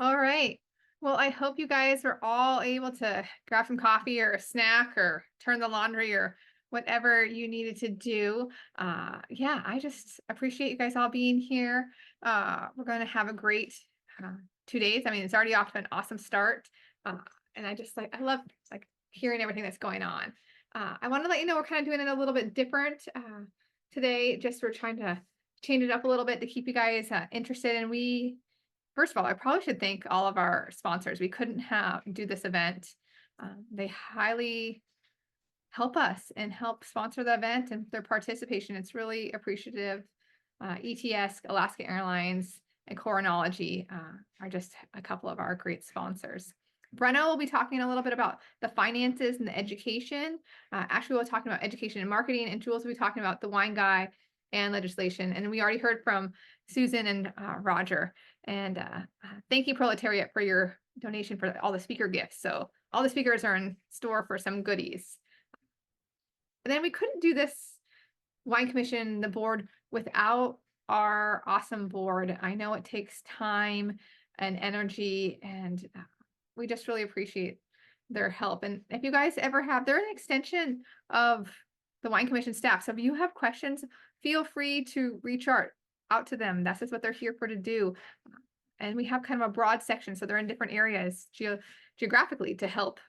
All right. Well, I hope you guys are all able to grab some coffee or a snack or turn the laundry or whatever you needed to do. Yeah, I just appreciate you guys all being here. We're going to have a great uh, 2 days. I mean, it's already off to an awesome start. Uh, and I love like hearing everything that's going on. I want to let you know we're kind of doing it a little bit different today. Just we're trying to change it up a little bit to keep you guys interested. And first of all, I probably should thank all of our sponsors. We couldn't do this event. They highly help us and help sponsor the event and their participation. It's really appreciative. ETS, Alaska Airlines, and Coronology are just a couple of our great sponsors. Brenna will be talking a little bit about the finances and the education. Ashlee will be talking about education and marketing, and Juls will be talking about the wine guy and legislation. And we already heard from Susan and Roger. And thank you, Proletariat, for your donation for all the speaker gifts. So all the speakers are in store for some goodies. And then we couldn't do this wine commission, the board, without our awesome board. I know it takes time and energy, and we just really appreciate their help. And if you guys ever they're an extension of the wine commission staff. So if you have questions, feel free to reach out to them. That's just what they're here for to do. And we have kind of a broad section, so they're in different areas geographically to help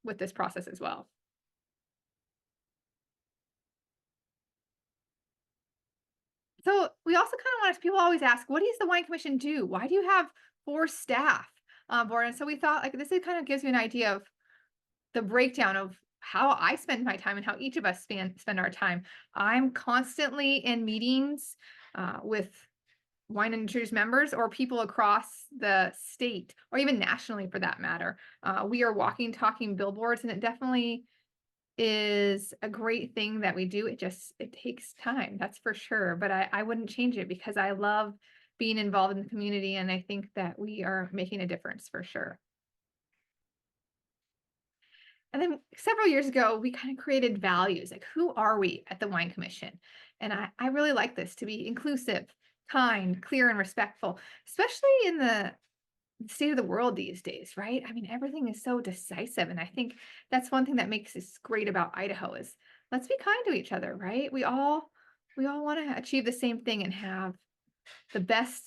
with this process as well. So we also kind of want people always ask, what does the wine commission do? Why do you have 4 staff on board? And so we thought like this kind of gives you an idea of the breakdown of how I spend my time and how each of us spend our time. I'm constantly in meetings with wine industry's members or people across the state or even nationally for that matter. We are walking, talking billboards, and it definitely is a great thing that we do. It takes time, that's for sure. But I wouldn't change it because I love being involved in the community, and I think that we are making a difference for sure. And then several years ago, we kind of created values, like who are we at the Wine Commission? And I really like this to be inclusive, kind, clear, and respectful, especially in the state of the world these days, right? I mean, everything is so decisive. And I think that's one thing that makes this great about Idaho is let's be kind to each other, right? We all want to achieve the same thing and have the best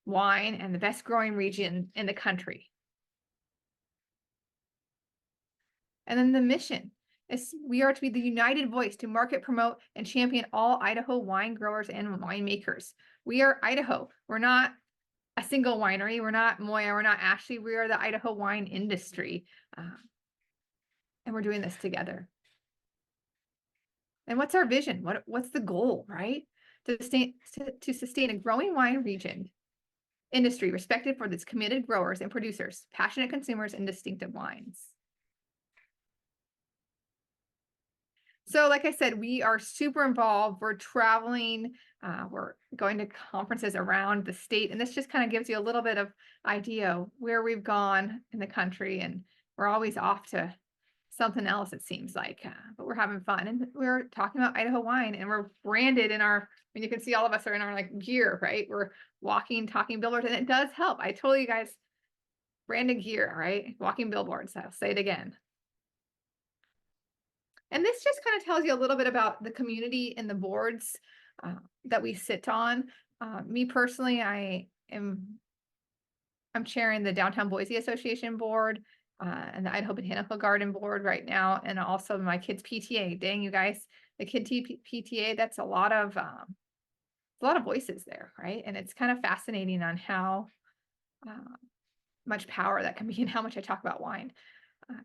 wine and the best growing region in the country. And then the mission is we are to be the united voice to market, promote, and champion all Idaho wine growers and winemakers. We are Idaho. We're not a single winery. We're not Moya. We're not Ashlee. We are the Idaho wine industry. And we're doing this together. And what's our vision? What's the goal, right? To sustain a growing wine region industry respected for its committed growers and producers, passionate consumers, and distinctive wines. So like I said, we are super involved. We're traveling. We're going to conferences around the state. And this just kind of gives you a little bit of idea where we've gone in the country. And we're always off to something else, it seems like. But we're having fun. And we're talking about Idaho wine. And we're branded in you can see all of us are in our like gear, right? We're walking, talking billboards. And it does help. I told you guys, branded gear, right? Walking billboards. I'll say it again. And this just kind of tells you a little bit about the community and the boards that we sit on. Me personally, I'm chairing the Downtown Boise Association board and the Idaho Botanical Garden board right now, and also my kids PTA. Dang, you guys, the kid PTA, that's a lot of voices there, right? And it's kind of fascinating on how much power that can be and how much I talk about wine.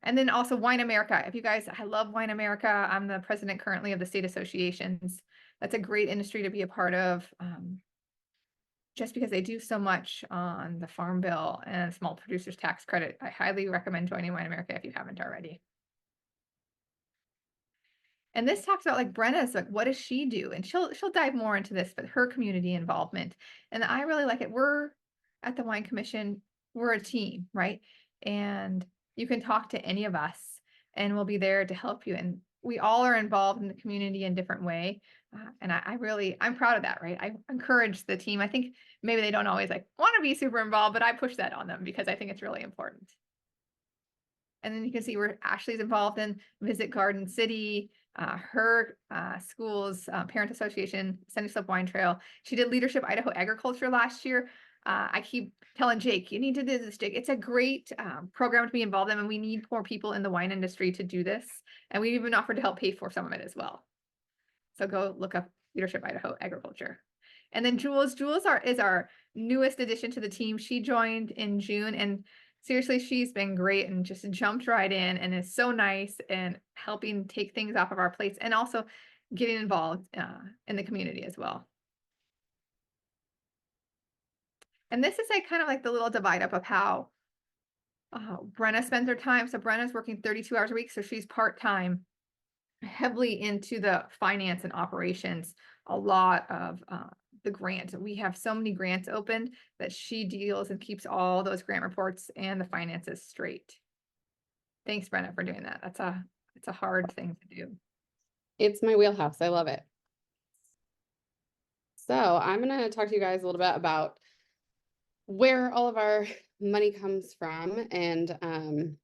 And then also Wine America. If you guys, I love Wine America. I'm the president currently of the state associations. That's a great industry to be a part of just because they do so much on the farm bill and small producers tax credit. I highly recommend joining Wine America if you haven't already. And this talks about like Brenna's, like, what does she do? And she'll dive more into this, but her community involvement. And I really like it. We're at the Wine Commission, we're a team, right? And you can talk to any of us and we'll be there to help you. And we all are involved in the community in different way. And I'm proud of that, right? I encourage the team. I think maybe they don't always like want to be super involved, but I push that on them because I think it's really important. And then you can see where Ashlee's involved in Visit Garden City, her school's parent association, Sunny Slope Wine Trail. She did Leadership Idaho Agriculture last year. I keep telling Jake, you need to do this, Jake. It's a great program to be involved in, and we need more people in the wine industry to do this. And we even offered to help pay for some of it as well. So go look up Leadership Idaho Agriculture. And then Juls is our newest addition to the team. She joined in June, and seriously, she's been great and just jumped right in and is so nice and helping take things off of our plates and also getting involved in the community as well. And this is kind of like the little divide up of how Brenna spends her time. So Brenna's working 32 hours a week, so she's part-time, heavily into the finance and operations, a lot of the grants. We have so many grants opened that she deals and keeps all those grant reports and the finances straight. Thanks, Brenna, for doing that. It's a hard thing to do. It's my wheelhouse. I love it. So I'm going to talk to you guys a little bit about where all of our money comes from and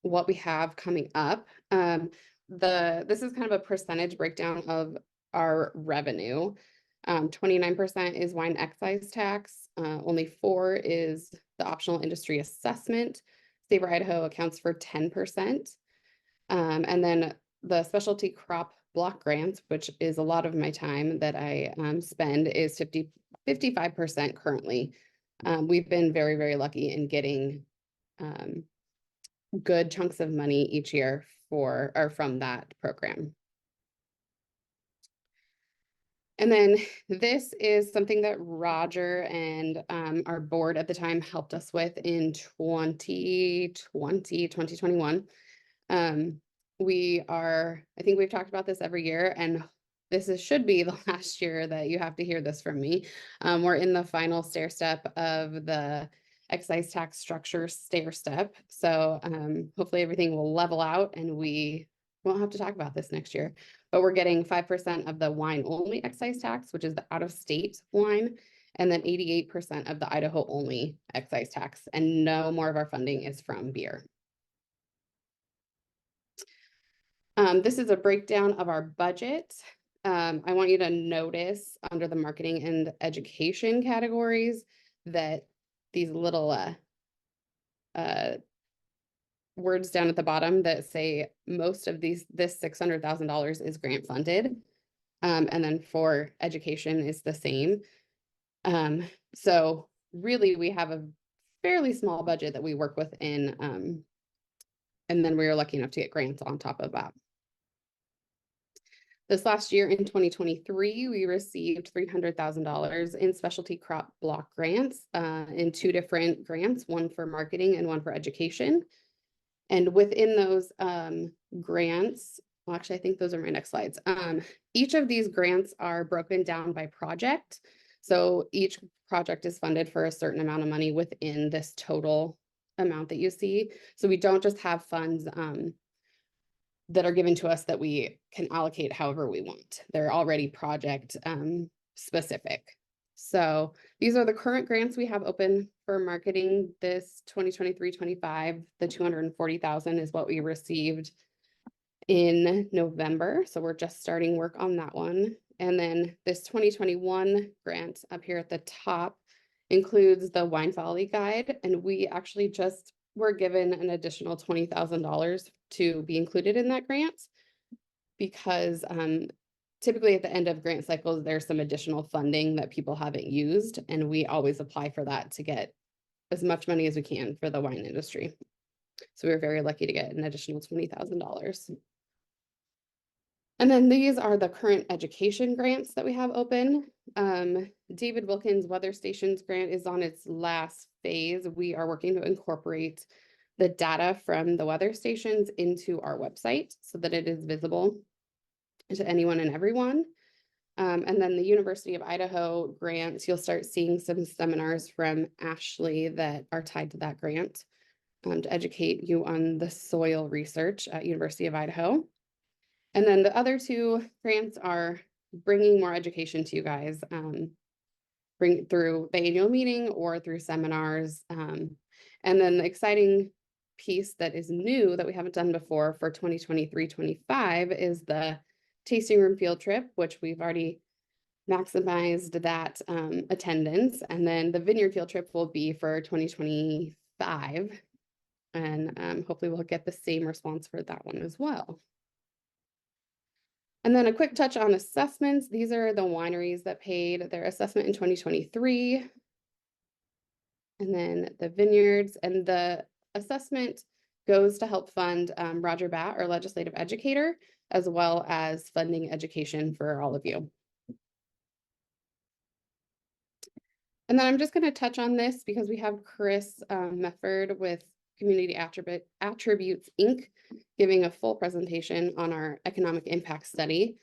what we have coming up. This is kind of a percentage breakdown of our revenue. 29% is wine excise tax. Only 4% is the optional industry assessment. Savor Idaho accounts for 10%. And then the specialty crop block grants, which is a lot of my time that I spend, is 55% currently. We've been very, very lucky in getting good chunks of money each year from that program. And then this is something that Roger and our board at the time helped us with in 2021. I think we've talked about this every year, and should be the last year that you have to hear this from me. We're in the final stair step of the excise tax structure stair step. So hopefully everything will level out and we won't have to talk about this next year. But we're getting 5% of the wine only excise tax, which is the out of state wine, and then 88% of the Idaho only excise tax. And no more of our funding is from beer. This is a breakdown of our budget. I want you to notice under the marketing and education categories that these little words down at the bottom that say most of this $600,000 is grant funded. And then for education is the same. So really we have a fairly small budget that we work within. And then we were lucky enough to get grants on top of that. This last year in 2023, we received $300,000 in specialty crop block grants in 2 different grants, one for marketing and one for education. And within those grants, well, actually, I think those are my next slides. Each of these grants are broken down by project. So each project is funded for a certain amount of money within this total amount that you see. So we don't just have funds that are given to us that we can allocate however we want. They're already project specific. So these are the current grants we have open for marketing this 2023-25. The $240,000 is what we received in November. So we're just starting work on that one. And then this 2021 grant up here at the top includes the Wine Folly Guide. And we actually just were given an additional $20,000 to be included in that grant because typically at the end of grant cycles, there's some additional funding that people haven't used, and we always apply for that to get as much money as we can for the wine industry. So we were very lucky to get an additional $20,000. And then these are the current education grants that we have open. David Wilkins Weather Stations grant is on its last phase. We are working to incorporate the data from the weather stations into our website so that it is visible to anyone and everyone. And then the University of Idaho grants, you'll start seeing some seminars from Ashlee that are tied to that grant to educate you on the soil research at University of Idaho. And then the other two grants are bringing more education to you guys, bring through the annual meeting or through seminars. And then the exciting piece that is new that we haven't done before for 2023-25 is the tasting room field trip, which we've already maximized that attendance. And then the vineyard field trip will be for 2025. And hopefully we'll get the same response for that one as well. And then a quick touch on assessments. These are the wineries that paid their assessment in 2023. And then the vineyards, and the assessment goes to help fund Roger Batt, our legislative educator, as well as funding education for all of you. And then I'm just going to touch on this because we have Chris Mefford with Community Attributes, Inc., giving a full presentation on our economic impact study.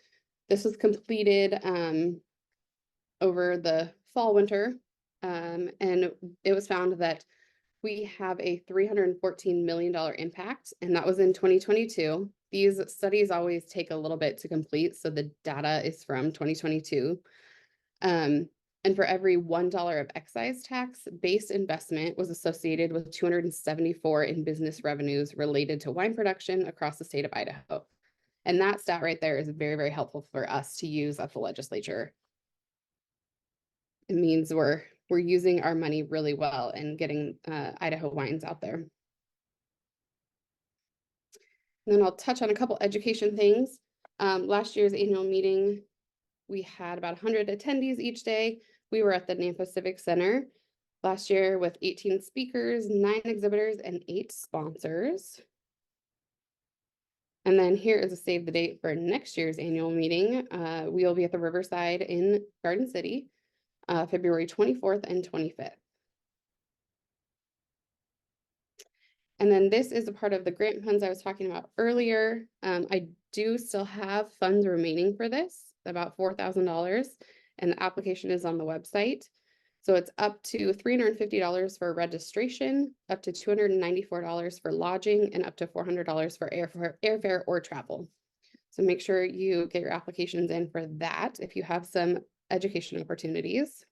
This was completed over the fall, winter, and it was found that we have a $314 million impact, and that was in 2022. These studies always take a little bit to complete, so the data is from 2022. And for every $1 of excise tax-based investment was associated with 274 in business revenues related to wine production across the state of Idaho. And that stat right there is very, very helpful for us to use at the legislature. It means we're using our money really well and getting Idaho wines out there. And then I'll touch on a couple education things. Last year's annual meeting, we had about 100 attendees each day. We were at the Nampa Civic Center last year with 18 speakers, 9 exhibitors, and 8 sponsors. And then here is a save the date for next year's annual meeting. We will be at the Riverside in Garden City, February 24th and 25th. And then this is a part of the grant funds I was talking about earlier. I do still have funds remaining for this, about $4,000, and the application is on the website. So it's up to $350 for registration, up to $294 for lodging, and up to $400 for airfare or travel. So make sure you get your applications in for that if you have some education opportunities.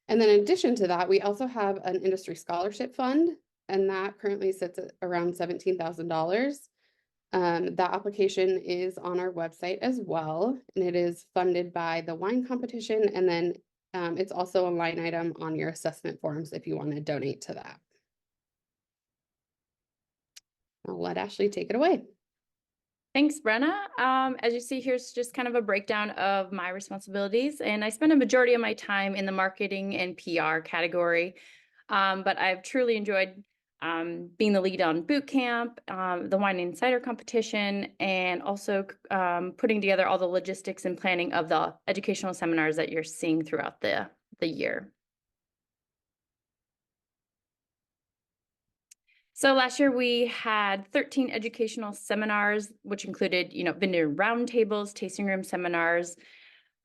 And then in addition to that, we also have an industry scholarship fund, and that currently sits at around $17,000. That application is on our website as well, and it is funded by the wine competition, and then it's also a line item on your assessment forms if you want to donate to that. I'll let Ashlee take it away. Thanks, Brenna. As you see, here's just kind of a breakdown of my responsibilities, and I spend a majority of my time in the marketing and PR category, but I've truly enjoyed being the lead on boot camp, the wine insider competition, and also putting together all the logistics and planning of the educational seminars that you're seeing throughout the year. So last year we had 13 educational seminars, which included, vineyard roundtables, tasting room seminars,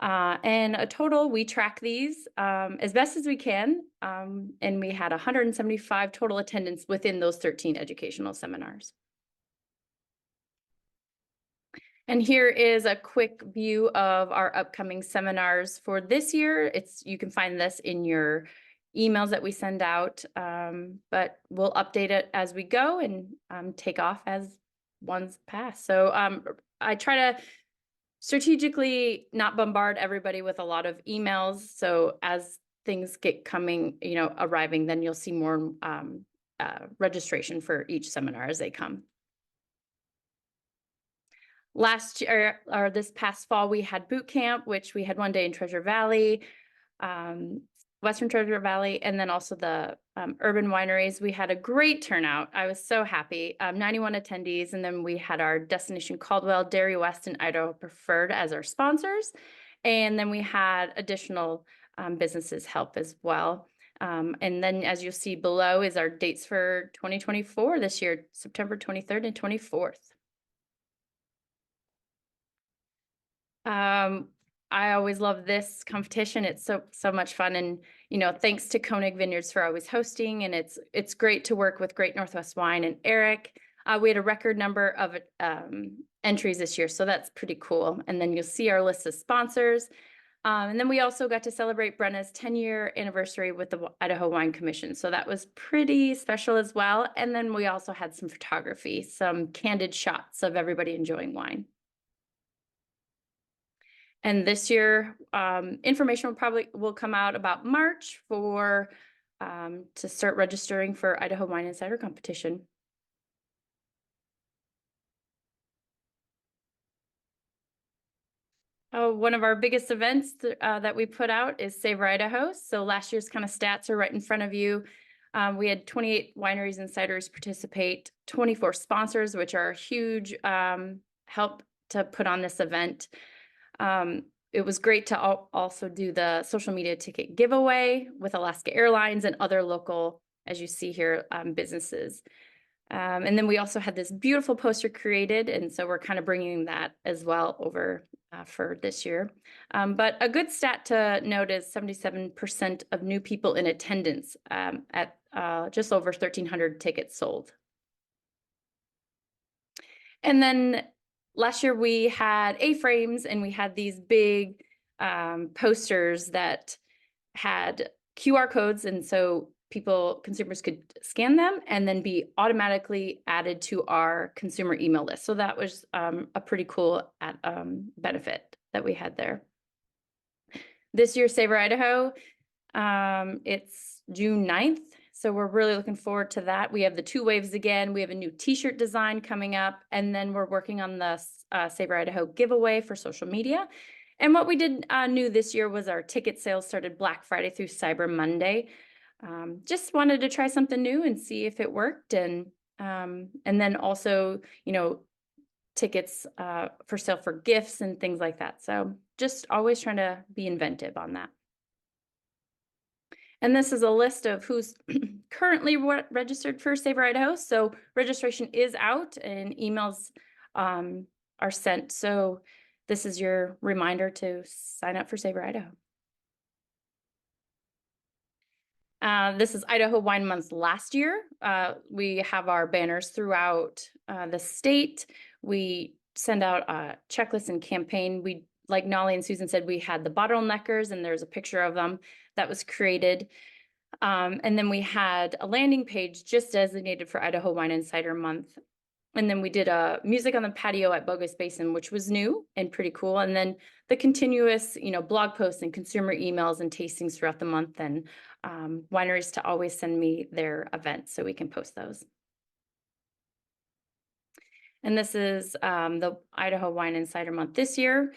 and a total, we track these as best as we can, and we had 175 total attendance within those 13 educational seminars. And here is a quick view of our upcoming seminars for this year. You can find this in your emails that we send out, but we'll update it as we go and take off as ones pass. So I try to strategically not bombard everybody with a lot of emails. So as things get coming, arriving, then you'll see more registration for each seminar as they come. Last year, or this past fall, we had boot camp, which we had one day in Treasure Valley, Western Treasure Valley, and then also the urban wineries. We had a great turnout. I was so happy. 91 attendees, and then we had our Destination Caldwell, Dairy West, and Idaho Preferred as our sponsors. And then we had additional businesses help as well. And then as you'll see below is our dates for 2024 this year, September 23rd and 24th. I always love this competition. It's so much fun, and thanks to Koenig Vineyards for always hosting. And it's great to work with Great Northwest Wine and Eric We had a record number of entries this year, so that's pretty cool. And then you'll see our list of sponsors. And then we also got to celebrate Brenna's 10-year anniversary with the Idaho Wine Commission. So that was pretty special as well. And then we also had some photography, some candid shots of everybody enjoying wine. And this year, information will come out about March for to start registering for Idaho Wine Insider Competition. One of our biggest events that we put out is Savor Idaho. So last year's kind of stats are right in front of you. We had 28 wineries and ciders participate, 24 sponsors, which are a huge help to put on this event. It was great to also do the social media ticket giveaway with Alaska Airlines and other local, as you see here, businesses. And then we also had this beautiful poster created, and so we're kind of bringing that as well over for this year. But a good stat to note is 77% of new people in attendance at just over 1,300 tickets sold. And then last year we had A-frames, and we had these big posters that had QR codes, and so consumers could scan them and then be automatically added to our consumer email list. So that was a pretty cool benefit that we had there. This year, Savor Idaho, it's June 9th. So we're really looking forward to that. We have the 2 waves again. We have a new t-shirt design coming up, and then we're working on the Savor Idaho giveaway for social media. And what we did new this year was our ticket sales started Black Friday through Cyber Monday. Just wanted to try something new and see if it worked. And then also, you know, tickets for sale for gifts and things like that. So just always trying to be inventive on that. And this is a list of who's currently registered for Savor Idaho. So registration is out and emails are sent. So this is your reminder to sign up for Savor Idaho. This is Idaho Wine Month last year. We have our banners throughout the state. We send out a checklist and campaign. We, like Nolly and Susan said, we had the bottleneckers, and there's a picture of them that was created. And then we had a landing page just designated for Idaho Wine Insider Month. And then we did a music on the patio at Bogus Basin, which was new and pretty cool. And then the continuous, you know, blog posts and consumer emails and tastings throughout the month, and wineries to always send me their events so we can post those. And this is the Idaho Wine Insider Month this year.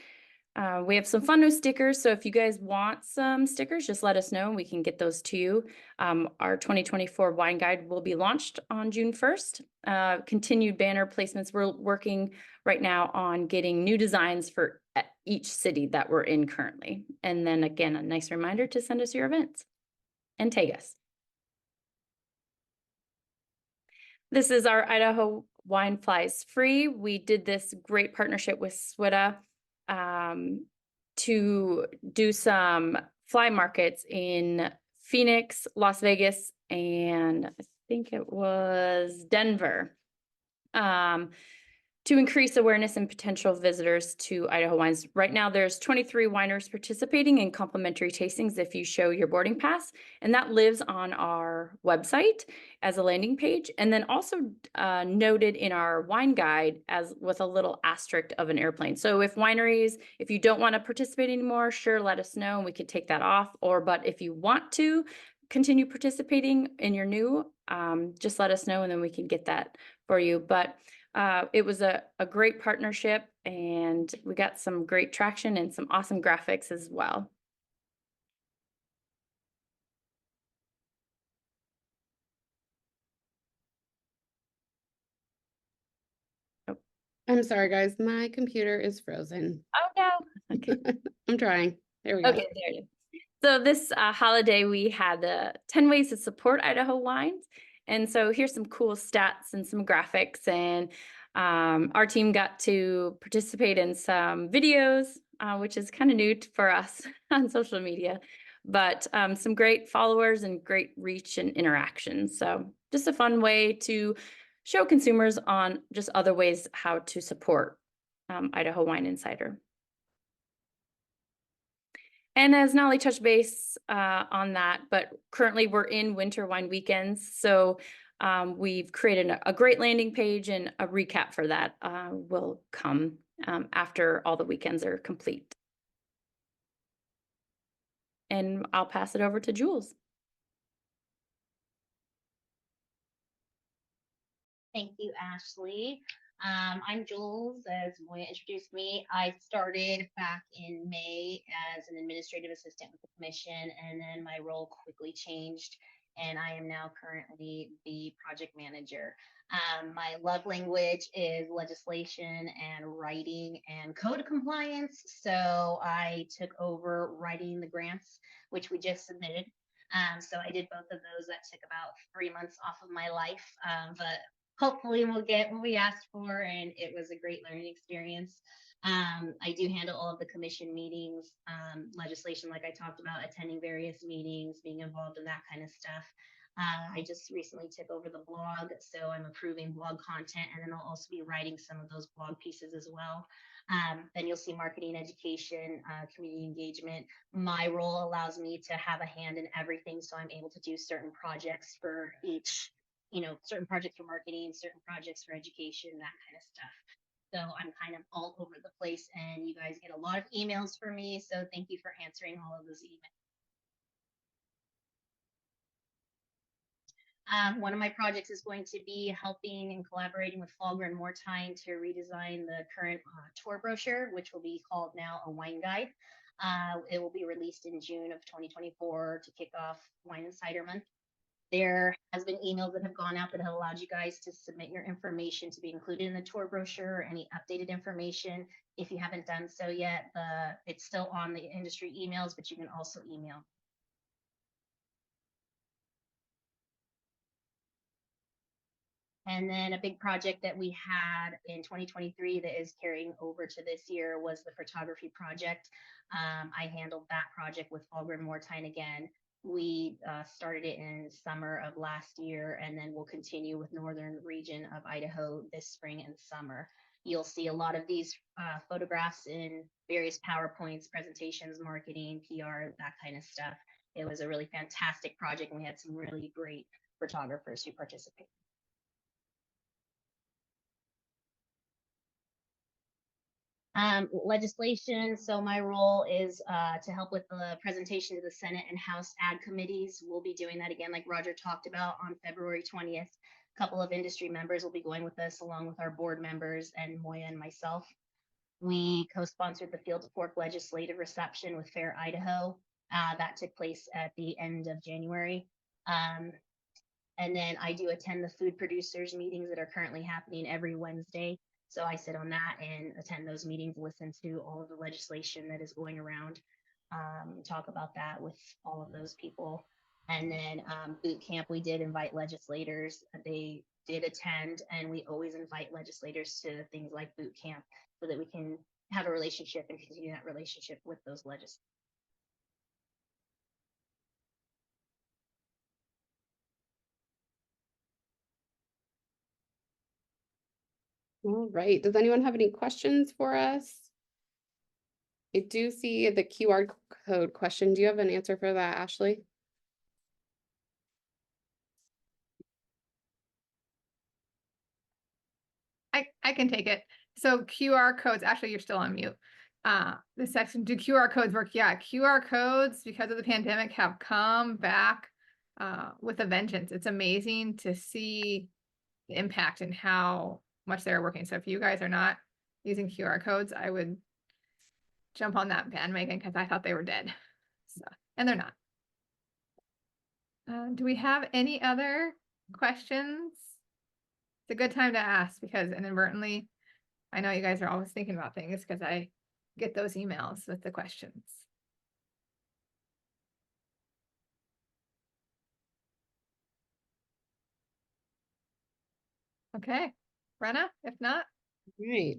We have some fun new stickers. So if you guys want some stickers, just let us know and we can get those to you. Our 2024 wine guide will be launched on June 1st. Continued banner placements. We're working right now on getting new designs for each city that we're in currently. And then again, a nice reminder to send us your events and tag us. This is our Idaho Wine Flies Free. We did this great partnership with SWITA to do some fly markets in Phoenix, Las Vegas, and I think it was Denver, to increase awareness and potential visitors to Idaho wines. Right now, there's 23 wineries participating in complimentary tastings if you show your boarding pass, and that lives on our website as a landing page, and then also noted in our wine guide as with a little asterisk of an airplane. So if you don't want to participate anymore, sure, let us know and we could take that off. But if you want to continue participating in your new, just let us know and then we can get that for you. But it was a great partnership, and we got some great traction and some awesome graphics as well. Oh, I'm sorry, guys. My computer is frozen. Oh, no. Okay. I'm trying. There we go. Okay, there it is. So this holiday, we had 10 ways to support Idaho wines. And so here's some cool stats and some graphics, and our team got to participate in some videos, which is kind of new for us on social media, but some great followers and great reach and interaction. So just a fun way to show consumers on just other ways how to support Idaho Wine Insider. And as Nolly touched base on that, but currently we're in winter wine weekends. So we've created a great landing page, and a recap for that will come after all the weekends are complete. And I'll pass it over to Jules. Thank you, Ashlee. I'm Juls, as Moya introduced me. I started back in May as an administrative assistant with the commission, and then my role quickly changed, and I am now currently the project manager. My love language is legislation and writing and code compliance, so I took over writing the grants, which we just submitted. So I did both of those. That took about 3 months off of my life, but hopefully we'll get what we asked for, and it was a great learning experience. I do handle all of the commission meetings, legislation, like I talked about, attending various meetings, being involved in that kind of stuff. I just recently took over the blog, so I'm approving blog content, and then I'll also be writing some of those blog pieces as well. Then you'll see marketing, education, community engagement. My role allows me to have a hand in everything, so I'm able to do certain projects for each, certain projects for marketing, certain projects for education, that kind of stuff. So I'm kind of all over the place, and you guys get a lot of emails from me. So thank you for answering all of those emails. One of my projects is going to be helping and collaborating with Falger and Moortine to redesign the current tour brochure, which will be called now a wine guide. It will be released in June of 2024 to kick off Wine and Cider Month. There has been emails that have gone out that have allowed you guys to submit your information to be included in the tour brochure, any updated information. If you haven't done so yet, it's still on the industry emails, but you can also email. And then a big project that we had in 2023 that is carrying over to this year was the photography project. I handled that project with Falger and Moortine again. We started it in summer of last year, and then we'll continue with northern region of Idaho this spring and summer. You'll see a lot of these photographs in various PowerPoints, presentations, marketing, PR, that kind of stuff. It was a really fantastic project, and we had some really great photographers who participated. Legislation. So my role is to help with the presentation to the Senate and House ad committees. We'll be doing that again, like Roger talked about, on February 20th. A couple of industry members will be going with us, along with our board members and Moya and myself. We co-sponsored the Field to Fork legislative reception with Fair Idaho. That took place at the end of January. And then I do attend the food producers meetings that are currently happening every Wednesday. So I sit on that and attend those meetings, listen to all of the legislation that is going around, talk about that with all of those people. And then boot camp, we did invite legislators. They did attend, and we always invite legislators to things like boot camp so that we can have a relationship and continue that relationship with those legislators. All right. Does anyone have any questions for us? I do see the QR code question. Do you have an answer for that, Ashlee? I can take it. So QR codes, actually, you're still on mute. The section, do QR codes work? Yeah, QR codes, because of the pandemic, have come back with a vengeance. It's amazing to see the impact and how much they're working. So if you guys are not using QR codes, I would jump on that bandwagon, because I thought they were dead. So, and they're not. Do we have any other questions? It's a good time to ask, because inadvertently, I know you guys are always thinking about things, because I get those emails with the questions. Okay, Brenna, if not. Right.